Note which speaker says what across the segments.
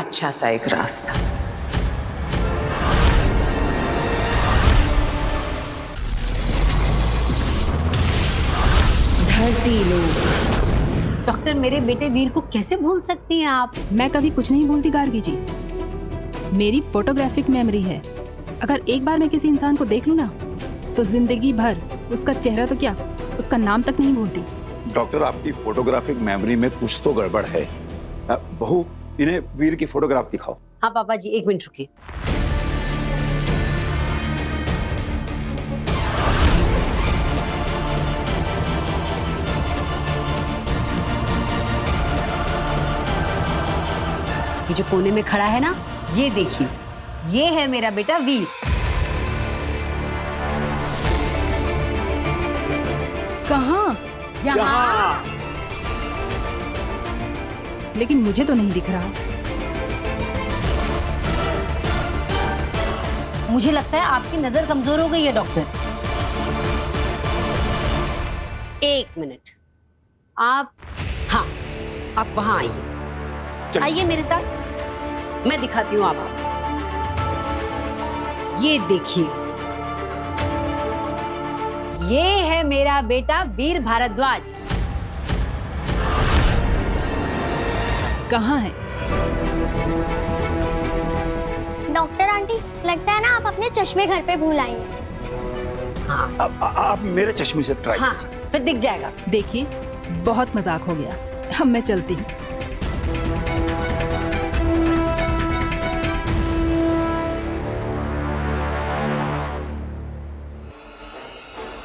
Speaker 1: अच्छा सा एक रास्ता। धरती लोग।
Speaker 2: डॉक्टर, मेरे बेटे वीर को कैसे भूल सकती हैं आप?
Speaker 3: मैं कभी कुछ नहीं भूलती गार्गी जी। मेरी फोटोग्राफिक मेमोरी है। अगर एक बार मैं किसी इंसान को देख लूं ना तो जिंदगी भर उसका चेहरा तो क्या, उसका नाम तक नहीं भूलती।
Speaker 4: डॉक्टर, आपकी फोटोग्राफिक मेमोरी में कुछ तो गड़बड़ है। बहू, इन्हें वीर की फोटोग्राफ दिखाओ।
Speaker 2: हाँ पापा जी, एक मिनट रुकिए। ये जो कोने में खड़ा है ना, ये देखिए, ये है मेरा बेटा वीर।
Speaker 3: कहाँ?
Speaker 2: यहाँ।
Speaker 3: लेकिन मुझे तो नहीं दिख रहा।
Speaker 2: मुझे लगता है आपकी नजर कमजोर हो गई है डॉक्टर। एक मिनट, आप, हाँ, आप वहां आइए। आइए मेरे साथ, मैं दिखाती हूँ आपको। ये देखिए, ये है मेरा बेटा वीर भारद्वाज।
Speaker 3: कहाँ है?
Speaker 5: डॉक्टर आंटी, लगता है ना आप अपने चश्मे घर पे भूल आई हैं।
Speaker 2: हाँ
Speaker 4: आप मेरे चश्मे से ट्राई
Speaker 2: हाँ, फिर दिख जाएगा।
Speaker 3: देखिए, बहुत मजाक हो गया। अब मैं चलती हूँ।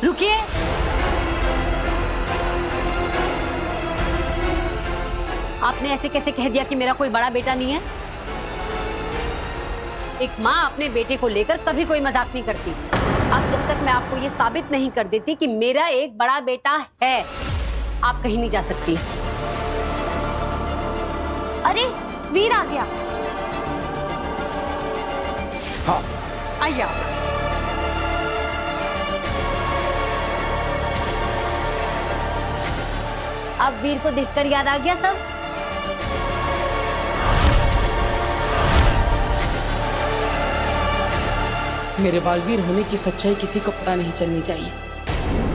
Speaker 2: रुकिए। आपने ऐसे कैसे कह दिया कि मेरा कोई बड़ा बेटा नहीं है? एक माँ अपने बेटे को लेकर कभी कोई मजाक नहीं करती। अब जब तक मैं आपको ये साबित नहीं कर देती कि मेरा एक बड़ा बेटा है, आप कहीं नहीं जा सकती।
Speaker 5: अरे वीर आ गया।
Speaker 4: हाँ,
Speaker 2: आइए आप। अब वीर को देखकर याद आ गया सब?
Speaker 6: मेरे बालवीर होने की सच्चाई किसी को पता नहीं चलनी चाहिए।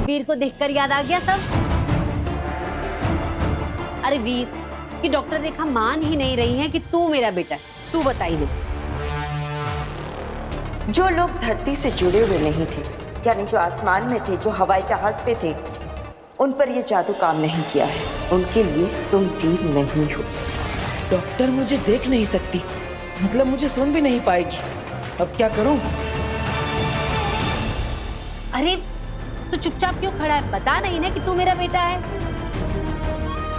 Speaker 2: वीर को देखकर याद आ गया सब? अरे वीर, कि डॉक्टर रेखा मान ही नहीं रही है कि तू मेरा बेटा है। तू बताई दे।
Speaker 7: जो लोग धरती से जुड़े हुए नहीं थे, यानी जो आसमान में थे, जो हवाई जहाज पे थे, उन पर ये जादू काम नहीं किया है। उनके लिए तुम वीर नहीं हो।
Speaker 6: डॉक्टर मुझे देख नहीं सकती, मतलब मुझे सुन भी नहीं पाएगी। अब क्या करूं?
Speaker 2: अरे तू चुपचाप क्यों खड़ा है? बता नहीं ना कि तू मेरा बेटा है।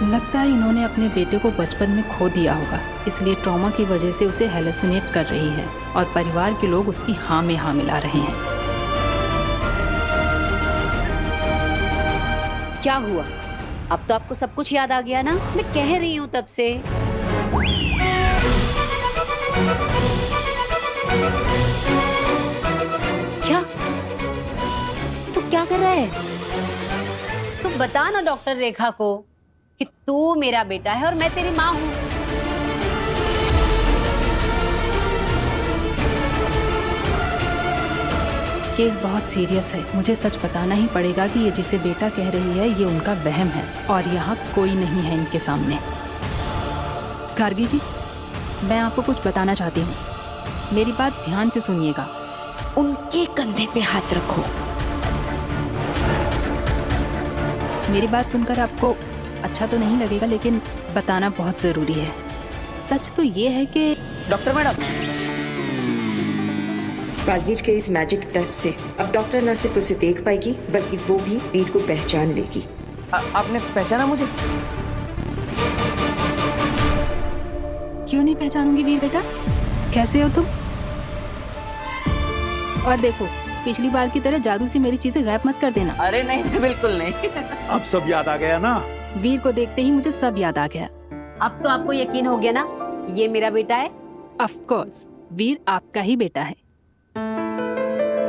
Speaker 3: लगता है इन्होंने अपने बेटे को बचपन में खो दिया होगा, इसलिए ट्रॉमा की वजह से उसे हेलुसिनेट कर रही है और परिवार के लोग उसकी हाँ में हाँ मिला रहे हैं।
Speaker 2: क्या हुआ? अब तो आपको सब कुछ याद आ गया ना? मैं कह रही हूँ तब से। क्या? तू क्या कर रहा है? तू बता ना डॉक्टर रेखा को कि तू मेरा बेटा है और मैं तेरी माँ हूँ।
Speaker 3: केस बहुत सीरियस है। मुझे सच बताना ही पड़ेगा कि ये जिसे बेटा कह रही है ये उनका वहम है और यहाँ कोई नहीं है इनके सामने। गार्गी जी, मैं आपको कुछ बताना चाहती हूँ, मेरी बात ध्यान से सुनिएगा।
Speaker 7: उनके कंधे पे हाथ रखो।
Speaker 3: मेरी बात सुनकर आपको अच्छा तो नहीं लगेगा, लेकिन बताना बहुत जरूरी है। सच तो ये है कि
Speaker 2: डॉक्टर मैडम,
Speaker 7: बालवीर के इस मैजिक टच से अब डॉक्टर न सिर्फ उसे देख पाएगी बल्कि वो भी वीर को पहचान लेगी।
Speaker 6: आपने पहचाना मुझे?
Speaker 3: क्यों नहीं पहचानूंगी वीर बेटा? कैसे हो तुम? और देखो, पिछली बार की तरह जादू से मेरी चीजें गायब मत कर देना।
Speaker 6: अरे नहीं, बिल्कुल नहीं।
Speaker 4: अब सब याद आ गया ना?
Speaker 3: वीर को देखते ही मुझे सब याद आ गया।
Speaker 2: अब तो आपको यकीन हो गया ना ये मेरा बेटा है?
Speaker 3: ऑफ कोर्स, वीर आपका ही बेटा है।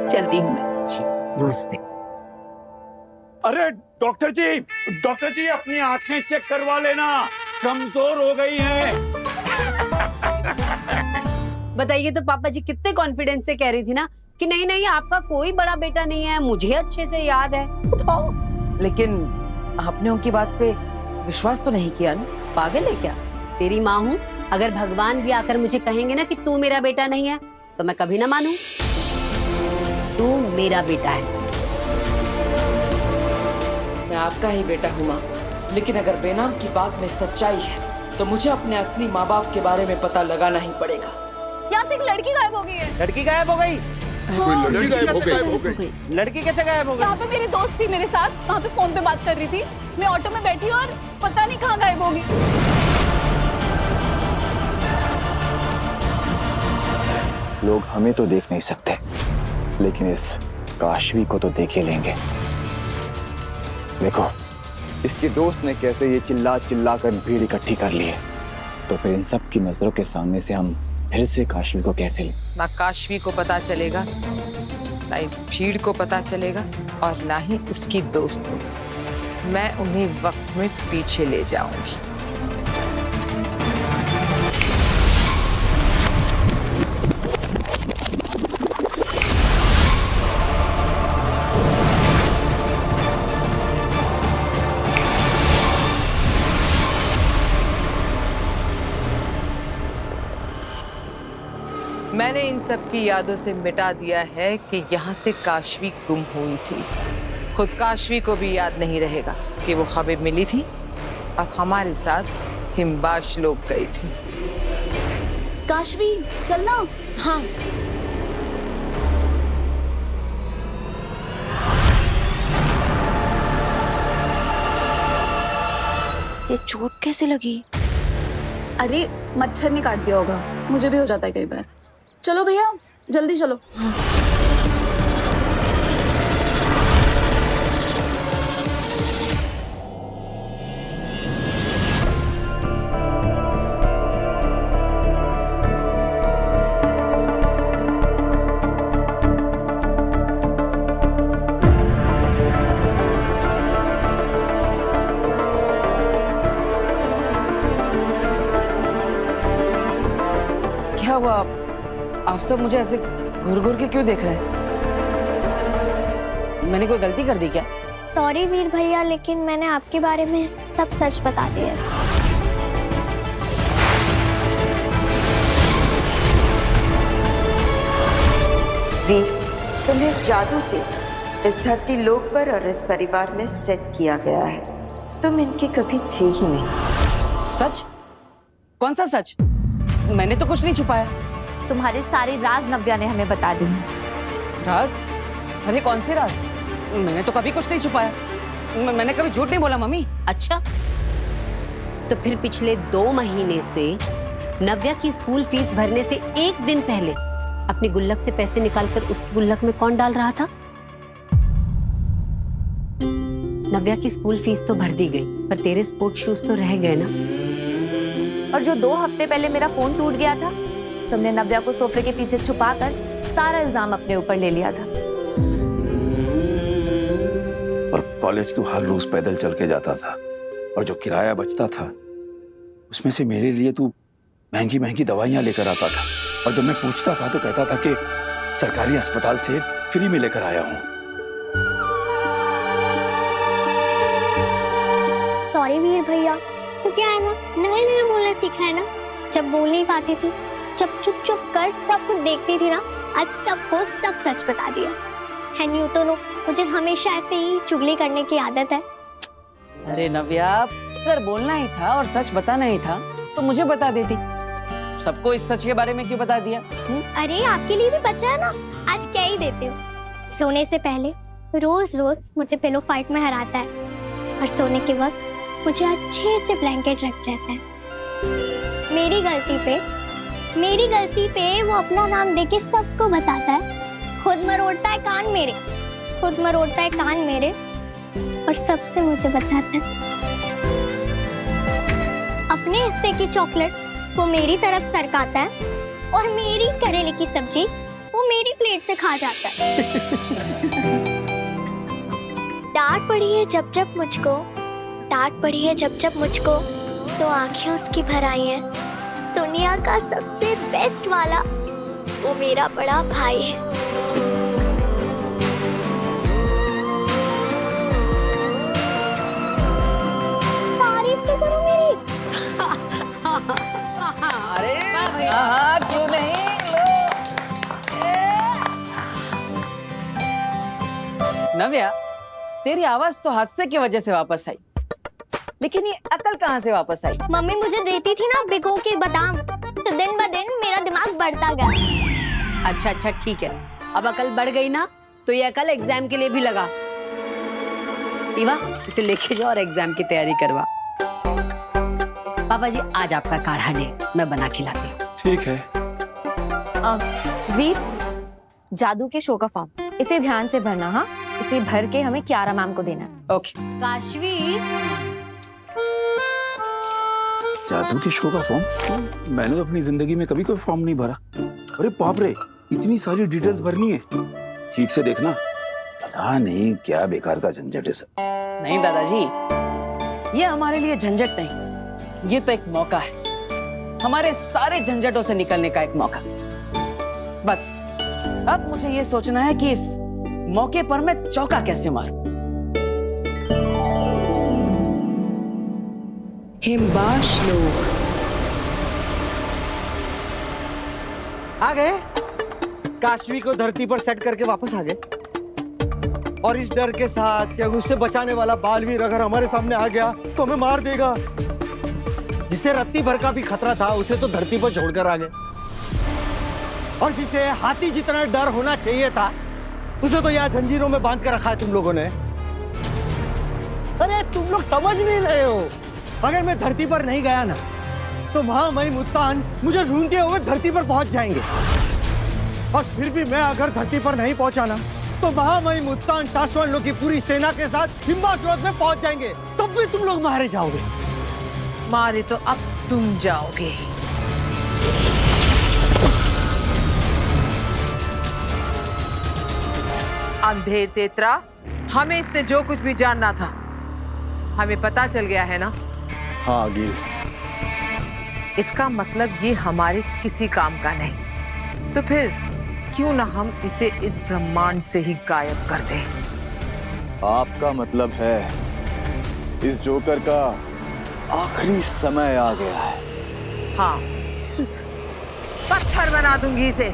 Speaker 3: चलती हूँ मैं।
Speaker 2: नमस्ते।
Speaker 4: अरे डॉक्टर जी अपनी आंखें चेक करवा लेना, कमजोर हो गई हैं।
Speaker 2: बताइए तो पापा जी कितने कॉन्फिडेंस से कह रही थी ना कि नहीं नहीं आपका कोई बड़ा बेटा नहीं है, मुझे अच्छे से याद है। बताओ।
Speaker 6: लेकिन आपने उनकी बात पे विश्वास तो नहीं किया ना?
Speaker 2: पागल है क्या? तेरी माँ हूँ, अगर भगवान भी आकर मुझे कहेंगे ना कि तू मेरा बेटा नहीं है तो मैं कभी ना मानूं। तू मेरा बेटा है।
Speaker 6: मैं आपका ही बेटा हूँ माँ, लेकिन अगर बेनाम की बात में सच्चाई है तो मुझे अपने असली माँ बाप के बारे में पता लगाना ही पड़ेगा।
Speaker 8: यहाँ से एक लड़की गायब हो गई है।
Speaker 9: लड़की गायब हो गई?
Speaker 4: लड़की गायब हो गई।
Speaker 9: लड़की कैसे गायब हो गई?
Speaker 8: यहाँ पे मेरी दोस्त थी मेरे साथ, वहाँ पे फोन पे बात कर रही थी। मैं ऑटो में बैठी और पता नहीं कहाँ गायब हो गई।
Speaker 10: लोग हमें तो देख नहीं सकते, लेकिन इस काशवी को तो देख ही लेंगे। देखो, इसके दोस्त ने कैसे ये चिल्ला चिल्ला कर भीड़ इकट्ठी कर ली है, तो फिर इन सब की नजरों के सामने से हम फिर से काशवी को कैसे लें?
Speaker 6: ना काशवी को पता चलेगा, ना इस भीड़ को पता चलेगा, और ना ही उसकी दोस्त को। मैं उन्हें वक्त में पीछे ले जाऊंगी। मैंने इन सब की यादों से मिटा दिया है कि यहाँ से काशवी गुम हुई थी। खुद काशवी को भी याद नहीं रहेगा कि वो खबर मिली थी और हमारे साथ हिमबाश लोग गई थी।
Speaker 8: काशवी चलना। हाँ।
Speaker 1: ये चोट कैसे लगी?
Speaker 8: अरे मच्छर ने काट दिया होगा, मुझे भी हो जाता है कई बार। चलो भैया जल्दी चलो।
Speaker 6: क्या हुआ? आप सब मुझे ऐसे घूर घूर के क्यों देख रहे हैं? मैंने कोई गलती कर दी क्या?
Speaker 5: सॉरी वीर भैया, लेकिन मैंने आपके बारे में सब सच बता दिया।
Speaker 7: वीर, तुम्हें जादू से इस धरती लोक पर और इस परिवार में सेट किया गया है। तुम इनके कभी थे ही नहीं।
Speaker 6: सच? कौन सा सच? मैंने तो कुछ नहीं छुपाया।
Speaker 8: तुम्हारे सारे राज नव्या ने हमें बता दी।
Speaker 6: राज? अरे कौन से राज? मैंने तो कभी कुछ नहीं छुपाया। मैंने कभी झूठ नहीं बोला मम्मी।
Speaker 2: अच्छा, तो फिर पिछले 2 महीने से नव्या की स्कूल फीस भरने से एक दिन पहले अपनी गुल्लक से पैसे निकालकर उसकी गुल्लक में कौन डाल रहा था? नव्या की स्कूल फीस तो भर दी गई, पर तेरे स्पोर्ट शूज तो रह गए ना।
Speaker 8: और जो 2 हफ्ते पहले मेरा फोन टूट गया था, तुमने नव्या को सोफे के पीछे छुपाकर सारा इल्जाम अपने ऊपर ले लिया था।
Speaker 4: और कॉलेज तू हर रोज पैदल चल के जाता था, और जो किराया बचता था उसमें से मेरे लिए तू महंगी महंगी दवाइयां लेकर आता था, और जब मैं पूछता था तो कहता था कि सरकारी अस्पताल से फ्री में लेकर आया हूं।
Speaker 5: सॉरी वीर भैया, तो क्या है ना, नया नया बोलना सीखा है ना। जब बोल नहीं पाती थी, जब चुप चुप कर सब कुछ देखती थी ना, आज सबको सब सच बता दिया। एंड यू तो नो, मुझे हमेशा ऐसे ही चुगली करने की आदत है।
Speaker 6: अरे नव्या, अगर बोलना ही था और सच बताना ही था तो मुझे बता देती। सबको इस सच के बारे में क्यों बता दिया?
Speaker 5: अरे आपके लिए भी बचा है ना, आज क्या ही देते हो। सोने से पहले रोज रोज मुझे पिलो फाइट में हराता है, और सोने के वक्त मुझे अच्छे से ब्लैंकेट रख जाता है। मेरी गलती पे वो अपना नाम देके सबको बताता है। खुद मरोड़ता है कान मेरे, और सबसे मुझे बचाता है। अपने हिस्से की चॉकलेट वो मेरी तरफ सरकाता है, और मेरी करेले की सब्जी वो मेरी प्लेट से खा जाता है। डांट पड़ी है जब जब मुझको, तो आंखें उसकी भर आई हैं। दुनिया दुनिया का सबसे बेस्ट वाला वो मेरा बड़ा भाई है। तारीफ तो करो मेरी।
Speaker 6: अरे क्यों नहीं।
Speaker 9: नव्या, तेरी आवाज तो हादसे की वजह से वापस आई, लेकिन ये अकल कहाँ से वापस आई?
Speaker 5: मम्मी मुझे देती थी ना भिगो के बादाम, तो दिन ब दिन मेरा दिमाग बढ़ता गया।
Speaker 2: अच्छा ठीक है, अब अकल बढ़ गई ना तो ये अकल एग्जाम के लिए भी लगा। इवा, इसे लेके जाओ और एग्जाम की तैयारी करवा। पापा जी आज आपका काढ़ा ले, मैं बना के लाती हूँ।
Speaker 4: ठीक है।
Speaker 8: वीर, जादू के शो का फॉर्म इसे ध्यान से भरना। हाँ, इसे भर के हमें कियारा मैम को देना है।
Speaker 9: ओके।
Speaker 2: काशवी,
Speaker 4: जादू के शो का फॉर्म? मैंने तो अपनी जिंदगी में कभी कोई फॉर्म नहीं भरा। अरे बाप रे, इतनी सारी डिटेल्स भरनी है। ठीक से देखना, पता नहीं क्या बेकार का झंझट है सब।
Speaker 9: नहीं दादाजी, ये हमारे लिए झंझट नहीं, ये तो एक मौका है, हमारे सारे झंझटों से निकलने का एक मौका। बस अब मुझे ये सोचना है कि इस मौके पर मैं चौका कैसे मारूं।
Speaker 11: हिमबाश लोग
Speaker 9: आ गए, काशवी को धरती पर सेट करके वापस आ गए, और इस डर के साथ कि उससे बचाने वाला बालवीर अगर हमारे सामने आ गया तो हमें मार देगा। जिसे रत्ती भर का भी खतरा था उसे तो धरती पर छोड़कर आ गए, और जिसे हाथी जितना डर होना चाहिए था उसे तो यहाँ जंजीरों में बांध कर रखा है तुम लोगों ने। अरे तुम लोग समझ नहीं रहे हो, अगर मैं धरती पर नहीं गया ना तो महामहिम मुत्तान मुझे ढूंढते हुए धरती पर पहुंच जाएंगे, और फिर भी मैं अगर धरती पर नहीं पहुंचा ना तो महामहिम मुत्तान शाश्वन लोग की पूरी सेना के साथ हिमबाश लोक में पहुंच जाएंगे, तब भी तुम लोग मारे जाओगे।
Speaker 6: मारे तो अब तुम जाओगे। अंधेर तेतरा, हमें इससे जो कुछ भी जानना था हमें पता चल गया है ना?
Speaker 10: हाँ गिल।
Speaker 6: इसका मतलब ये हमारे किसी काम का नहीं, तो फिर क्यों ना हम इसे इस ब्रह्मांड से ही गायब कर दें?
Speaker 10: आपका मतलब है इस जोकर का आखिरी समय आ गया है?
Speaker 6: हाँ, पत्थर बना दूंगी इसे,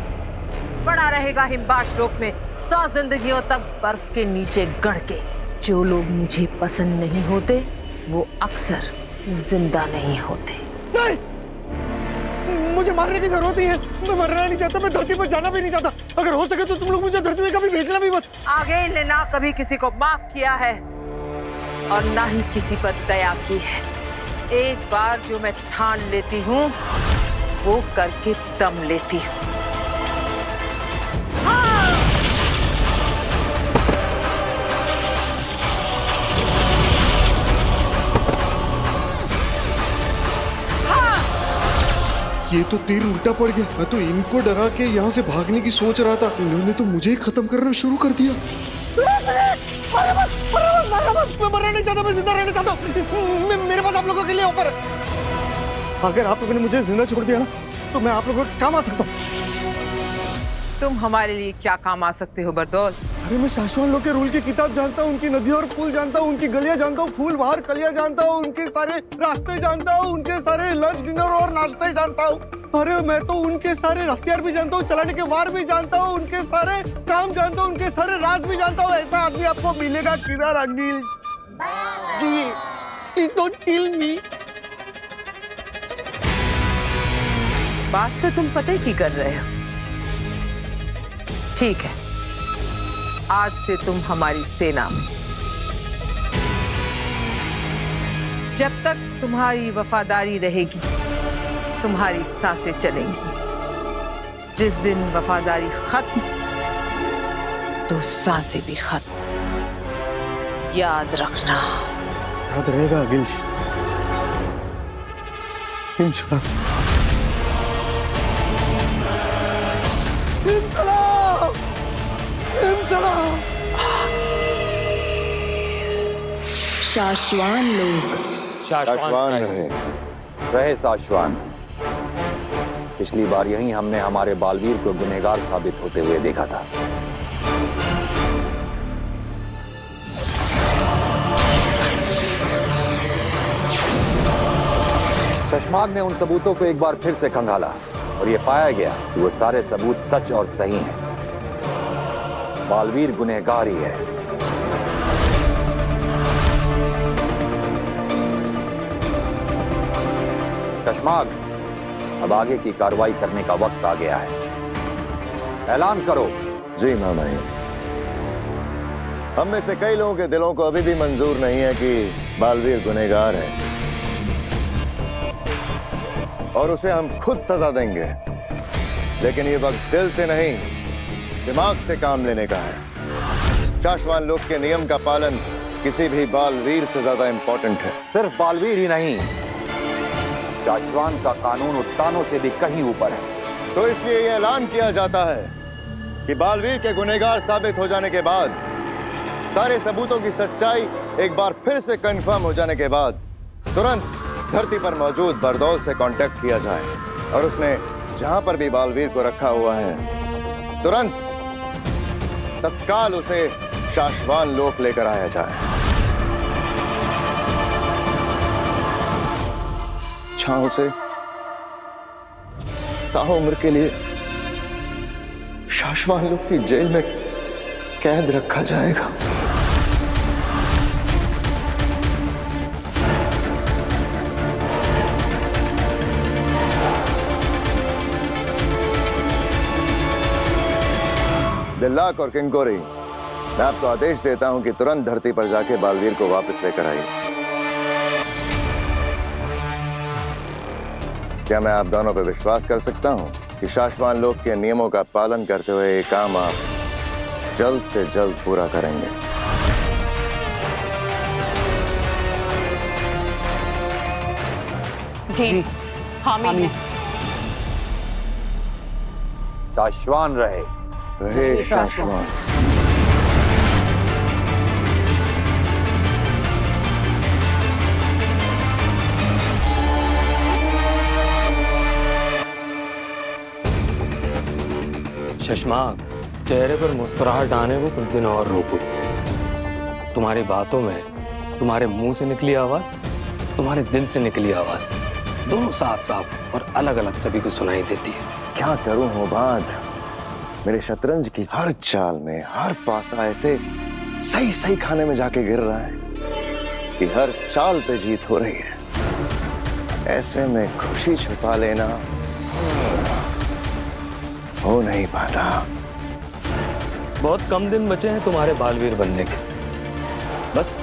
Speaker 6: पड़ा रहेगा हिमबाश लोक में 100 जिंदगियों तक बर्फ के नीचे गड़ के। जो लोग मुझे पसंद नहीं होते वो अक्सर जिंदा नहीं होते।
Speaker 9: नहीं, मुझे मारने की जरूरत नहीं है, मैं मरना नहीं चाहता, मैं धरती पर जाना भी नहीं चाहता। अगर हो सके तो तुम लोग मुझे धरती में कभी भेजना भी मत।
Speaker 6: आगे इन्हें ना कभी किसी को माफ किया है और ना ही किसी पर दया की है। एक बार जो मैं ठान लेती हूँ वो करके दम लेती हूँ।
Speaker 12: ये तो तीर उल्टा पड़ गया। मैं तो इनको डरा के यहाँ से भागने की सोच रहा था, इन्होंने तो मुझे ही खत्म करना शुरू कर दिया।
Speaker 9: मैं मरना नहीं चाहता, मैं जिंदा रहना चाहता हूँ। मेरे पास आप लोगों के लिए ऑफर है। अगर आप लोगों ने मुझे जिंदा छोड़ दिया ना तो मैं आप लोगों के काम आ सकता हूँ।
Speaker 6: तुम हमारे लिए क्या काम आ सकते हो बरदौल?
Speaker 9: अरे मैं शाश्वन लोग के रूल की किताब जानता हूँ, उनकी नदियों और पुल जानता हूँ, उनकी गलियां जानता हूँ, फूल बाहर कलियां जानता हूँ, उनके सारे रास्ते जानता हूँ, उनके सारे लंच डिनर और नाश्ते जानता हूँ। अरे मैं तो उनके सारे हथियार भी जानता हूँ, चलाने के वार भी जानता हूँ, उनके सारे काम जानता हूँ, उनके सारे राज भी जानता हूँ। ऐसा आदमी आपको मिलेगा किधर अंगिल जी? Please don't kill me।
Speaker 6: बात तो तुम पते की कर रहे हो। ठीक है, आज से तुम हमारी सेना में। जब तक तुम्हारी वफादारी रहेगी तुम्हारी सांसें चलेंगी। जिस दिन वफादारी खत्म तो सांसें भी खत्म। याद रखना।
Speaker 9: याद रहेगा अगिल जी। इंशाल्लाह।
Speaker 11: शाश्वान लोग
Speaker 10: शाश्वान रहे, रहे शाश्वान।
Speaker 13: पिछली बार यहीं हमने हमारे बालवीर को गुनहगार साबित होते हुए देखा था। चश्माग ने उन सबूतों को एक बार फिर से खंगाला और यह पाया गया कि वो सारे सबूत सच और सही हैं। बालवीर गुनहगार ही है। चश्माग, अब आगे की कार्रवाई करने का वक्त आ गया है। ऐलान करो।
Speaker 14: जी मामा जी, हम में से कई लोगों के दिलों को अभी भी मंजूर नहीं है कि बालवीर गुनहगार है और उसे हम खुद सजा देंगे, लेकिन ये वक्त दिल से नहीं दिमाग से काम लेने का है। शाश्वान लोक के नियम का पालन किसी भी बालवीर से ज्यादा इंपॉर्टेंट है।
Speaker 13: सिर्फ बालवीर ही नहीं, शाश्वान का कानून उत्तानों से भी कहीं ऊपर है।
Speaker 14: तो इसलिए यह ऐलान किया जाता है कि बालवीर के गुनहगार साबित हो जाने के बाद, सारे सबूतों की सच्चाई एक बार फिर से कंफर्म हो जाने के बाद, तुरंत धरती पर मौजूद बरदौल से कांटेक्ट किया जाए और उसने जहां पर भी बालवीर को रखा हुआ है, तुरंत तत्काल उसे शाश्वान लोक लेकर आया जाए। जहां उसे ताउम्र के लिए शाश्वान लोक की जेल में कैद रखा जाएगा। दिल्लाक और किंकोरी, मैं आपको आदेश देता हूं कि तुरंत धरती पर जाके बालवीर को वापस लेकर आइए। क्या मैं आप दोनों पर विश्वास कर सकता हूं कि शाश्वान लोक के नियमों का पालन करते हुए ये काम आप जल्द से जल्द पूरा करेंगे?
Speaker 3: जी, हामी है।
Speaker 13: शाश्वान रहे।
Speaker 14: रहे शाश्वान।
Speaker 15: शशमाक, चेहरे पर मुस्कुराहट आने को कुछ दिन और रोको। तुम्हारी बातों में तुम्हारे मुंह से निकली आवाज, तुम्हारे दिल से निकली आवाज, दोनों साफ साफ और अलग अलग सभी को सुनाई देती है।
Speaker 14: क्या करूं हो बात, मेरे शतरंज की हर चाल में हर पासा ऐसे सही सही खाने में जाके गिर रहा है कि हर चाल पे जीत हो रही है। ऐसे में खुशी छुपा लेना हो नहीं पाता।
Speaker 15: बहुत कम दिन बचे हैं तुम्हारे बालवीर बनने के, बस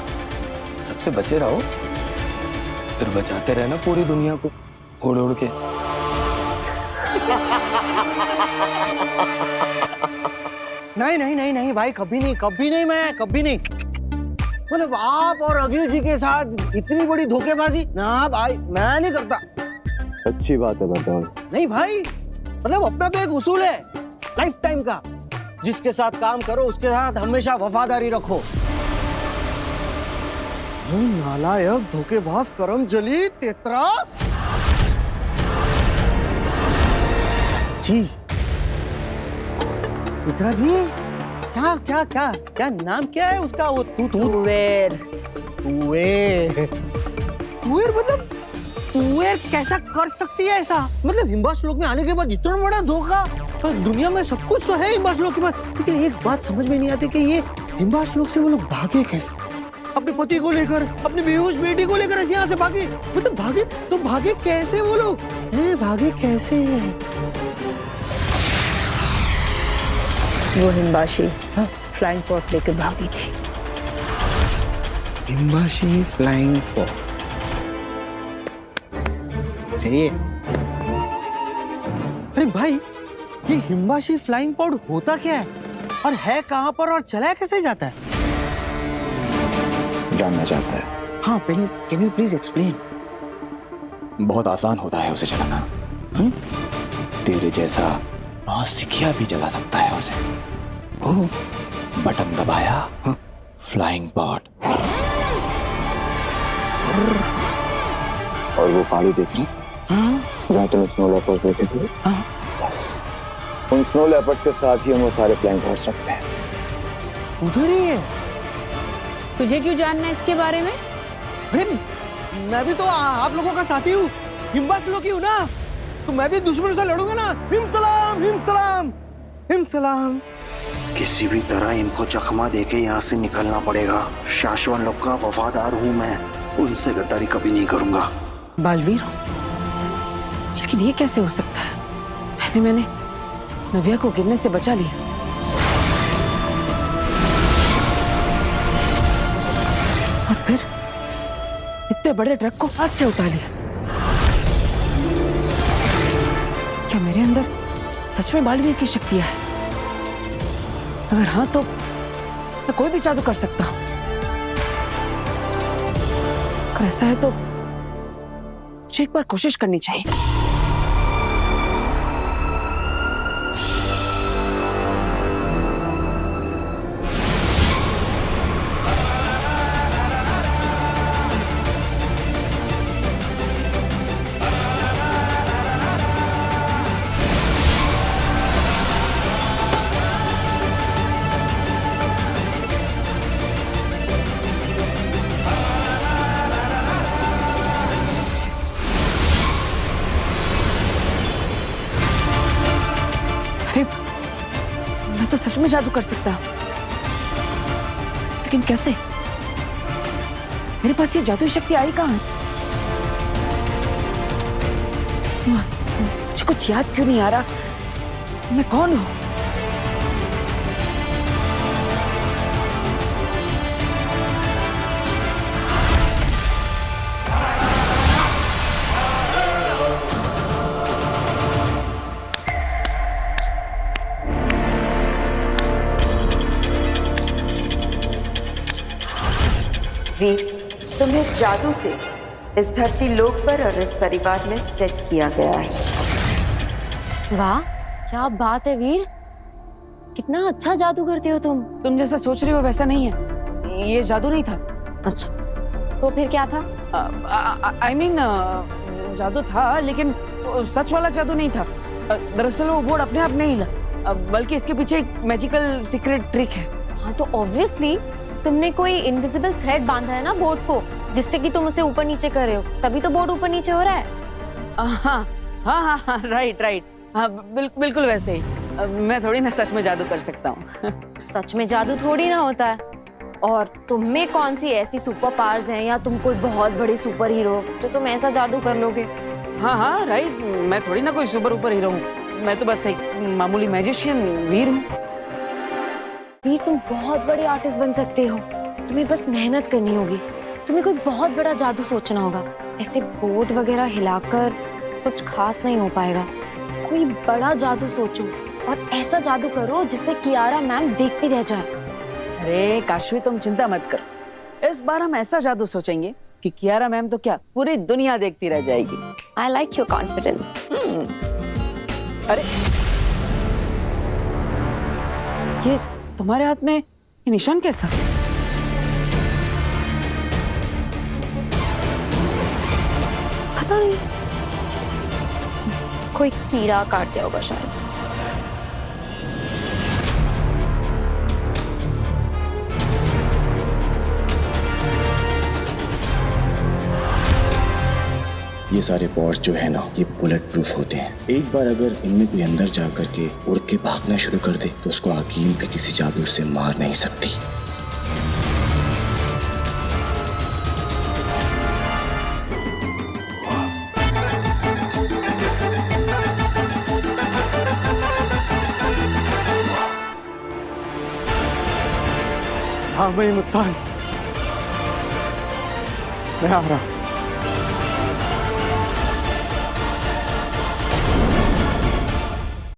Speaker 15: सबसे बचे रहो, फिर बचाते रहना पूरी दुनिया को उड़ उड़ के।
Speaker 9: नहीं नहीं नहीं नहीं भाई, कभी नहीं, कभी नहीं, मैं कभी नहीं। मतलब आप और अखिल जी के साथ इतनी बड़ी धोखेबाजी ना भाई, मैं नहीं करता।
Speaker 10: अच्छी बात है बरदौल।
Speaker 9: नहीं भाई, मतलब अपना तो एक उसूल है लाइफ टाइम का, जिसके साथ काम करो उसके साथ हमेशा वफादारी रखो। नालायक, धोखेबाज, करमजली, तेतरा। जी मित्रा जी, क्या क्या क्या क्या नाम क्या है उसका? वो
Speaker 2: तुवेर।
Speaker 9: तुवेर, तुवेर मतलब तुवेर कैसा कर सकती है ऐसा? मतलब हिम्बाश लोक में आने के बाद इतना बड़ा धोखा। दुनिया में सब कुछ तो है हिम्बाश लोक के पास, लेकिन एक बात समझ में नहीं आती कि ये हिम्बाश लोक से वो लोग भागे कैसे? अपने पति को लेकर, अपनी बेहोश बेटी को लेकर ऐसे यहाँ से भागे। मतलब भागे तो भागे कैसे वो लोग? भागे कैसे?
Speaker 8: वो हिम्बाशी फ्लाइंग पॉट लेके भागी थी।
Speaker 9: हिम्बाशी फ्लाइंग पॉट। अरे भाई, ये हिम्बाशी फ्लाइंग पॉड होता क्या है और है कहाँ पर और चलाया कैसे जाता है?
Speaker 10: जानना चाहता है?
Speaker 9: हाँ, कैन यू प्लीज एक्सप्लेन?
Speaker 10: बहुत आसान होता है उसे चलाना। तेरे जैसा नौसिखिया भी चला सकता है उसे। बटन दबाया, फ्लाइंग पॉड। और वो पानी देख रही? जहाँ तुम स्नो लेपर्ड्स देखे थे, बस उन स्नो लेपर्ड्स के साथ ही हम वो सारे फ्लाइंग हॉर्स रखते हैं।
Speaker 9: उधर ही है।
Speaker 3: तुझे क्यों जानना है इसके बारे में?
Speaker 9: अरे मैं भी तो आप लोगों का साथी हूँ, हिमवासियों की हूँ ना, तो मैं भी दुश्मनों से लड़ूंगा ना। हिम सलाम, हिम सलाम, हिम सलाम।
Speaker 16: किसी भी तरह इनको चकमा देके यहाँ से निकलना पड़ेगा। शाश्वन लोग का वफादार हूँ मैं, उनसे गद्दारी कभी नहीं करूंगा।
Speaker 6: बालवीर, लेकिन ये कैसे हो सकता है? पहले मैंने नव्या को गिरने से बचा लिया, और फिर इतने बड़े ट्रक को हाथ से उठा लिया। क्या मेरे अंदर सच में बालवीर की शक्तियां है? अगर हाँ तो मैं कोई भी जादू कर सकता हूं। अगर ऐसा है तो मुझे एक बार कोशिश करनी चाहिए। मैं तो सच में जादू कर सकता हूं, लेकिन कैसे? मेरे पास ये जादुई शक्ति आई कहां से? मुझे कुछ याद क्यों नहीं आ रहा? मैं कौन हूं?
Speaker 7: वीर, तुम्हें जादू से इस धरती लोक पर और इस परिवार में सेट किया गया है।
Speaker 1: वाह, क्या बात है वीर, कितना अच्छा जादू करते हो तुम।
Speaker 6: तुम जैसा सोच रही हो वैसा नहीं है, ये जादू नहीं था।
Speaker 1: अच्छा, तो फिर क्या था?
Speaker 6: I mean, जादू था, लेकिन सच वाला जादू नहीं था। दरअसल वो बोर्ड अपने आप नहीं हिला, बल्कि इसके पीछे एक मैजिकल सीक्रेट ट्रिक है।
Speaker 1: हाँ, तो ऑब्वियसली तुमने कोई इनविजिबल थ्रेड बांधा है ना बोर्ड को, जिससे कि तुम उसे ऊपर नीचे कर रहे हो, तभी तो बोर्ड ऊपर नीचे हो रहा है।
Speaker 6: हाँ हाँ हाँ, राइट राइट, हाँ बिल्कुल वैसे ही। मैं थोड़ी ना सच में जादू कर सकता हूँ।
Speaker 1: सच में जादू थोड़ी ना होता है। और तुम में कौन सी ऐसी सुपर पावर्स हैं, या तुम कोई बहुत बड़ी सुपर हीरो जो तुम ऐसा जादू कर लोगे?
Speaker 6: हाँ हाँ राइट, मैं थोड़ी ना कोई सुपर हीरो हूँ, मैं तो बस एक मामूली मैजिशियन वीर हूँ।
Speaker 1: वीर, तुम बहुत बड़े आर्टिस्ट बन सकते हो, तुम्हें बस मेहनत करनी होगी। तुम्हें कोई बहुत बड़ा जादू सोचना होगा। ऐसे बोर्ड वगैरह हिलाकर कुछ खास नहीं हो पाएगा। कोई बड़ा जादू सोचो और ऐसा जादू करो जिससे कियारा मैम देखती रह जाए।
Speaker 6: अरे काशवी, तुम चिंता मत करो, इस बार हम ऐसा जादू सोचेंगे कि कियारा मैम तो क्या, पूरी दुनिया देखती रह जाएगी।
Speaker 1: I like your confidence.
Speaker 6: अरे ये तुम्हारे हाथ में ये निशान कैसा?
Speaker 1: पता नहीं, कोई कीड़ा काट दिया होगा शायद।
Speaker 10: ये सारे पॉड्स जो है ना, ये बुलेट प्रूफ होते हैं। एक बार अगर इनमें कोई अंदर जा करके उड़ के भागना शुरू कर दे तो उसको अकील भी किसी जादू से मार नहीं सकती।
Speaker 9: हाँ मैं मुत्तान, मैं आ रहा हूँ।